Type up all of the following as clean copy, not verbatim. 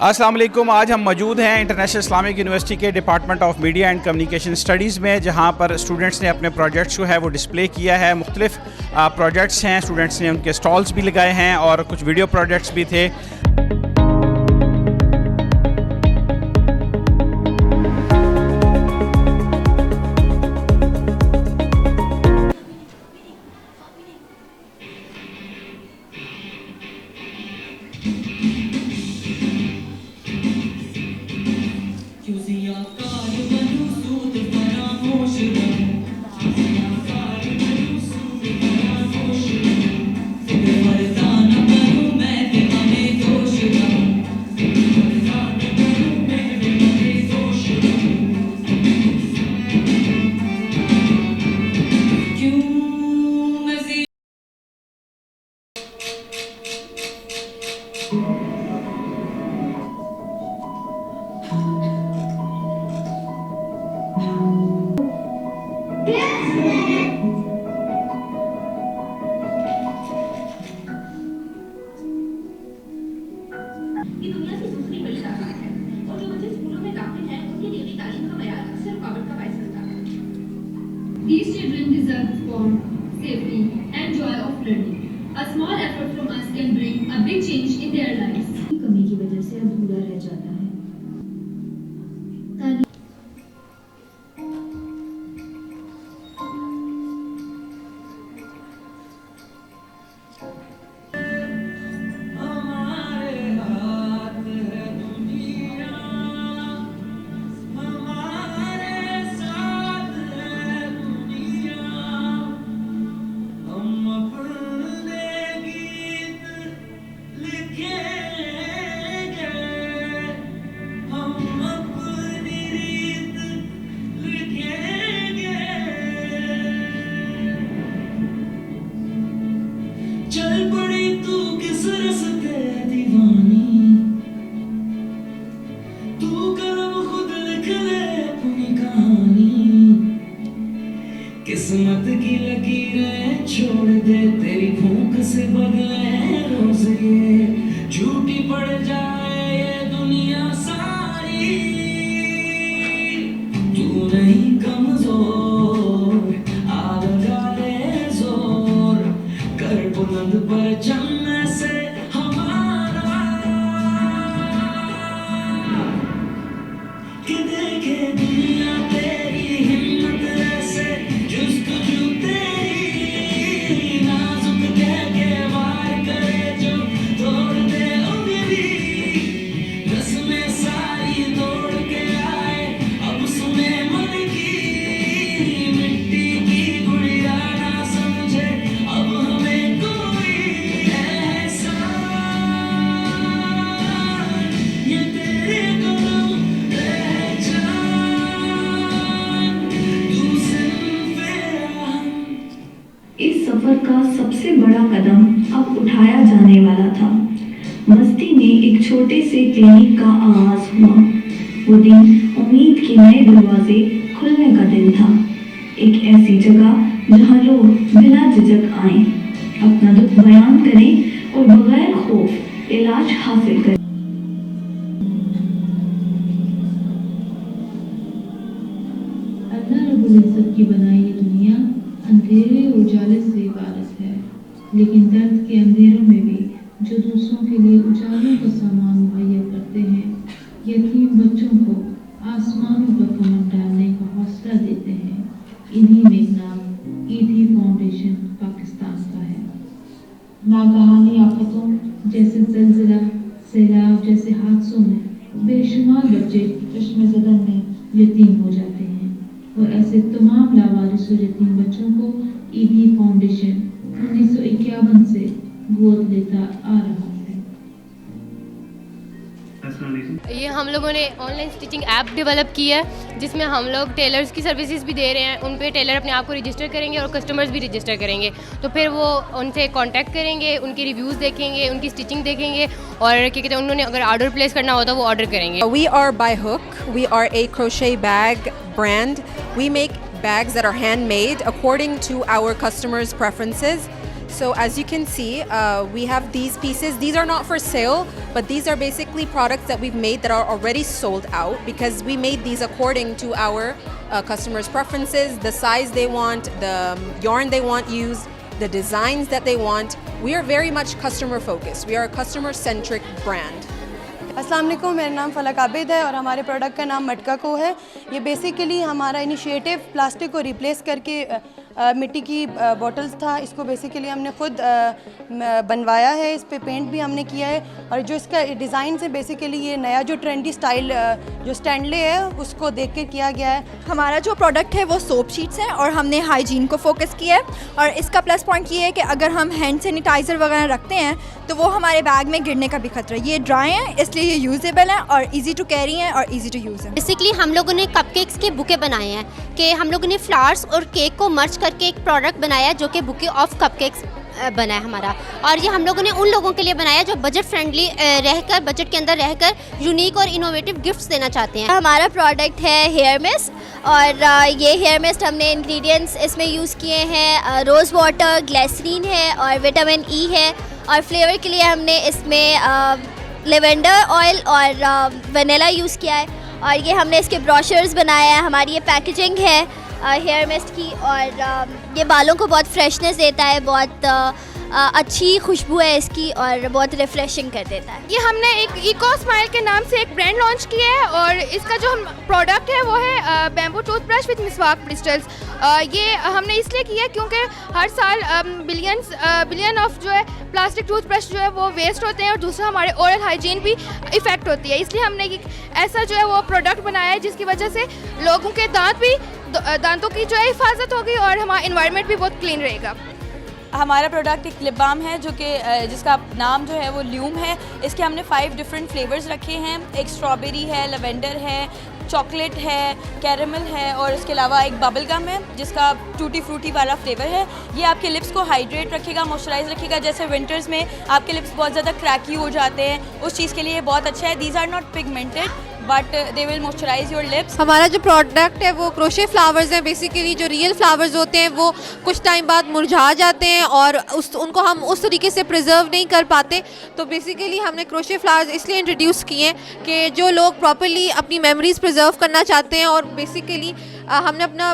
अस्सलाम वालेकुम। आज हम मौजूद हैं इंटरनेशनल इस्लामिक यूनिवर्सिटी के department of media and communication studies में, जहां पर स्टूडेंट्स ने अपने प्रोजेक्ट्स जो है वो डिस्प्ले किया है। मुख्तलिफ प्रोजेक्ट्स हैं, स्टूडेंट्स ने उनके स्टॉल्स भी लगाए हैं और कुछ वीडियो प्रोजेक्ट्स भी थे। ये दुनिया की दूसरी बड़ी ताकत है और जो बच्चे स्कूलों में दाखिल हैं उनकी निजी तालीम का मयार अक्सर रुकावट का बायस बनता है। These children deserve fun, safety, and joy of learning. A small effort from us can bring a big change in their lives. कमी की वजह से अधूरा रह जाता है। चल पड़ी तू किस रस्ते दीवानी, तू कलम खुद लिख ले अपनी कहानी। किस्मत की लकीरें छोड़ दे, तेरी भूख से बदले रोज ये झूठी पड़ जाए ये दुनिया सारी। तू नहीं कमजोर, आ लगा ले जोर, कर बुलंद पर चलने से हमारा कि देखे दुनिया तेरी हिम्मत ऐसे जुस्तजू तेरी नाजुक कह के वार करे जो तोड़ दे उंगली। रस्में सारी तोड़ के आए अब सुने मन की, मिट्टी की गुड़िया ना समझे अब हमें कोई एहसान। ये तेरे कदम रह जान, तू सिर्फ हम। इस सफर का सबसे बड़ा कदम अब उठाया जाने वाला था। मस्ती में एक छोटे से क्लिनिक का आगाज हुआ। वो दिन उम्मीद के नए दरवाजे खुलने का दिन था। एक ऐसी जगह जहां लोग बिना झिझक आए, अपना दुख बयान करें और बगैर खौफ इलाज हासिल करें। अल्लाह रब्बुल इज़्ज़त की बनाई ये दुनिया अंधेरे और उजाले से इबारत है, लेकिन दर्द के अंधेरों में भी जो दूसरों के लिए उजालों का सामान मुहैया करते हैं, यतीम बच्चों को आसमानों पर कमर डालने का हौसला देते हैं, इन्हीं में नाम ईदी फाउंडेशन पाकिस्तान का है। नागहानी आफतों जैसे ज़लज़ला, सैलाब जैसे हादसों में बेशुमार बच्चे चश्मे-ज़दन में यतीम हो जाते हैं और ऐसे तमाम लावारिस और यतीम बच्चों को ईदी फाउंडेशन 1951 से गोद लेता आ रहा है। ये हम लोगों ने ऑनलाइन स्टिचिंग ऐप डेवलप की है, जिसमें हम लोग टेलर्स की सर्विसेज भी दे रहे हैं। उन पे टेलर अपने आप को रजिस्टर करेंगे और कस्टमर्स भी रजिस्टर करेंगे, तो फिर वो उनसे कांटेक्ट करेंगे, उनके रिव्यूज़ देखेंगे, उनकी स्टिचिंग देखेंगे और क्या कहते हैं, उन्होंने अगर ऑर्डर प्लेस करना हो तो वो ऑर्डर करेंगे। We are by Hook. We are a crochet bag brand. We make bags that are handmade according to our customers' preferences. So as you can see, we have these pieces. These are not for sale, but these are basically products that we've made that are already sold out because we made these according to our customers' preferences, the size they want, the yarn they want used, the designs that they want. We are very much customer focused. We are a customer-centric brand. अस्सलाम वालेकुम, मेरा नाम फलक आबिद है और हमारे product का नाम मटका को है। ये बेसिकली हमारा इनिशिएटिव प्लास्टिक को रिप्लेस करके मिट्टी की बॉटल्स था, इसको बेसिकली हमने खुद बनवाया है। इस पे पेंट भी हमने किया है और जो इसका डिज़ाइन से बेसिकली ये नया जो ट्रेंडी स्टाइल जो स्टैंडले है उसको देख के किया गया है। हमारा जो प्रोडक्ट है वो सोप शीट्स है और हमने हाइजीन को फोकस किया है और इसका प्लस पॉइंट ये है कि अगर हम हैंड सैनिटाइज़र वगैरह रखते हैं तो वो हमारे बैग में गिरने का भी खतरा है। ये ड्राई है इसलिए ये यूजेबल है और इजी टू कैरी है और इजी टू यूज़ है। बेसिकली हम लोगों ने कपकेक्स के बुके बनाए हैं कि हम लोगों ने फ्लावर्स और केक को मर्ज करके एक प्रोडक्ट बनाया जो कि बुके ऑफ कपकेक्स बना है हमारा। और ये हम लोगों ने उन लोगों के लिए बनाया जो बजट फ्रेंडली रहकर, बजट के अंदर रहकर यूनिक और इनोवेटिव गिफ्ट्स देना चाहते हैं। हमारा प्रोडक्ट है हेयर मिस्ट और ये हेयर मिस्ट हमने इंग्रेडिएंट्स इसमें यूज़ किए हैं, रोज़ वाटर, ग्लिसरीन है और विटामिन ई है और फ्लेवर के लिए हमने इसमें लेवेंडर ऑयल और वनीला यूज़ किया है और ये हमने इसके ब्रोशर्स बनाए हैं। हमारी ये पैकेजिंग है हेयर मिस्ट की और ये बालों को बहुत फ्रेशनेस देता है, बहुत अच्छी खुशबू है इसकी और बहुत रिफ्रेशिंग कर देता है। ये हमने एक इको स्माइल के नाम से एक ब्रांड लॉन्च किया है और इसका जो प्रोडक्ट है वो है बैम्बू टूथब्रश विद मिसवाक क्रिस्टल्स। ये हमने इसलिए किया क्योंकि हर साल बिलियन ऑफ जो है प्लास्टिक टूथब्रश जो है वो वेस्ट होते हैं और दूसरा हमारे ओरल हाइजीन भी इफ़ेक्ट होती है। इसलिए हमने एक ऐसा जो है वो प्रोडक्ट बनाया है जिसकी वजह से लोगों के दांतों की जो है हिफाजत होगी और हमारा इन्वायरमेंट भी बहुत क्लीन रहेगा। हमारा प्रोडक्ट एक लिप बाम है जो कि जिसका नाम जो है वो ल्यूम है। इसके हमने 5 डिफरेंट फ्लेवर्स रखे हैं। एक स्ट्रॉबेरी है, लेवेंडर है, चॉकलेट है, कैरेमल है और इसके अलावा एक बबल गम है जिसका टूटी फ्रूटी वाला फ्लेवर है। ये आपके लिप्स को हाइड्रेट रखेगा, मॉइस्चराइज रखेगा। जैसे विंटर्स में आपके लिप्स बहुत ज़्यादा क्रैकी हो जाते हैं, उस चीज़ के लिए बहुत अच्छा है। These are not pigmented but they will moisturise your lips. हमारा जो प्रोडक्ट है वो क्रोशे फ्लावर्स हैं। बेसिकली जो रियल फ्लावर्स होते हैं वो कुछ टाइम बाद मुरझा जाते हैं और उनको हम उस तरीके से प्रिजर्व नहीं कर पाते। तो बेसिकली हमने क्रोशे फ्लावर्स इसलिए इंट्रोड्यूस किए हैं कि जो लोग प्रॉपर्ली अपनी मेमोरीज प्रिजर्व करना चाहते हैं और बेसिकली हमने अपना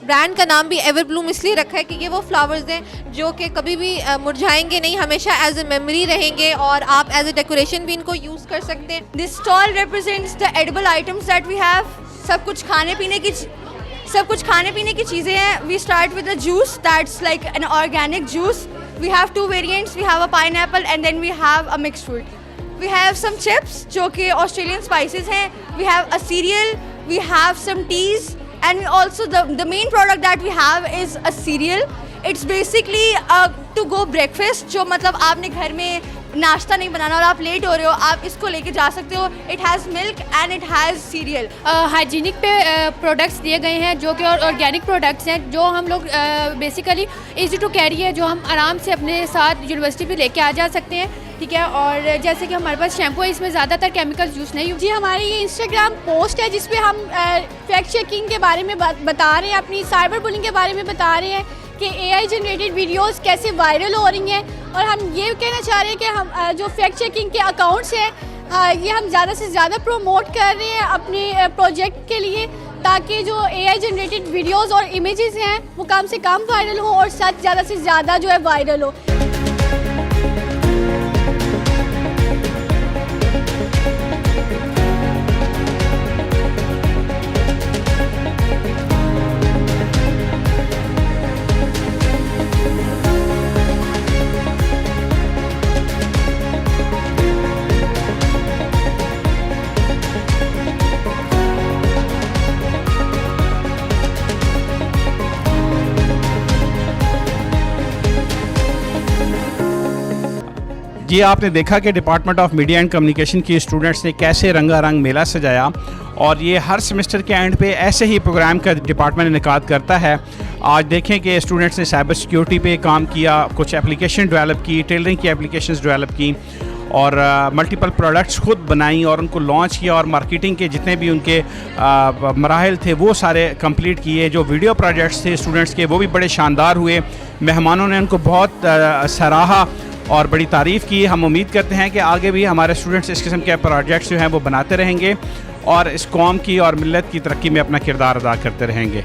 ब्रांड का नाम भी एवर ब्लूम इसलिए रखा है कि ये वो फ्लावर्स हैं जो कि कभी भी मुरझाएंगे नहीं, हमेशा एज ए मेमोरी रहेंगे और आप एज ए डेकोरेशन भी इनको यूज़ कर सकते हैं। This stall represents the edible items that we have. सब कुछ खाने पीने की चीज़ें हैं। We start with a juice that's like an organic juice. We have 2 variants, we have a pineapple and then we have a mixed fruit. We have some chips जो कि Australian spices हैं। We have a cereal, we have some teas and we also the main product that we have is a cereal. It's basically to go breakfast जो मतलब आपने घर में नाश्ता नहीं बनाना और आप लेट हो रहे हो, आप इसको लेके जा सकते हो। It has milk and it has serial. Hygienic पे प्रोडक्ट्स दिए गए हैं जो कि ऑर्गेनिक प्रोडक्ट्स हैं जो हम लोग बेसिकली इजी टू कैरी है, जो हम आराम से अपने साथ यूनिवर्सिटी भी लेके आ जा सकते हैं। ठीक है, और जैसे कि हमारे पास शैम्पू है, इसमें ज़्यादातर केमिकल्स यूज़ नहीं। जी, हमारी ये इंस्टाग्राम पोस्ट है जिस पे हम फैक्ट चेकिंग के बारे में बता रहे हैं, अपनी साइबर बुलिंग के बारे में बता रहे हैं कि AI जनरेटेड वीडियोस कैसे वायरल हो रही हैं और हम ये कहना चाह रहे हैं कि हम जो फैक्ट चेकिंग के अकाउंट्स हैं ये हम ज़्यादा से ज़्यादा प्रमोट कर रहे हैं अपने प्रोजेक्ट के लिए, ताकि जो AI जनरेटेड वीडियोस और इमेजेस हैं वो कम से कम वायरल हो और सच ज़्यादा से ज़्यादा जो है वायरल हो। ये आपने देखा कि department of media and communication की स्टूडेंट्स ने कैसे रंगारंग मेला सजाया और ये हर सेमेस्टर के एंड पे ऐसे ही प्रोग्राम का डिपार्टमेंट इनेकाद करता है। आज देखें कि स्टूडेंट्स ने साइबर सिक्योरिटी पे काम किया, कुछ एप्लीकेशन डेवलप की, टेलरिंग की एप्लीकेशंस डेवलप की और मल्टीपल प्रोडक्ट्स खुद बनाई और उनको लॉन्च किया और मार्केटिंग के जितने भी उनके मराहल थे वो सारे कंप्लीट किए। जो वीडियो प्रोजेक्ट्स थे स्टूडेंट्स के वो भी बड़े शानदार हुए, मेहमानों ने उनको बहुत सराहा और बड़ी तारीफ़ की। हम उम्मीद करते हैं कि आगे भी हमारे स्टूडेंट्स इस किस्म के प्रोजेक्ट्स जो हैं वो बनाते रहेंगे और इस कौम की और मिल्लत की तरक्की में अपना किरदार अदा करते रहेंगे।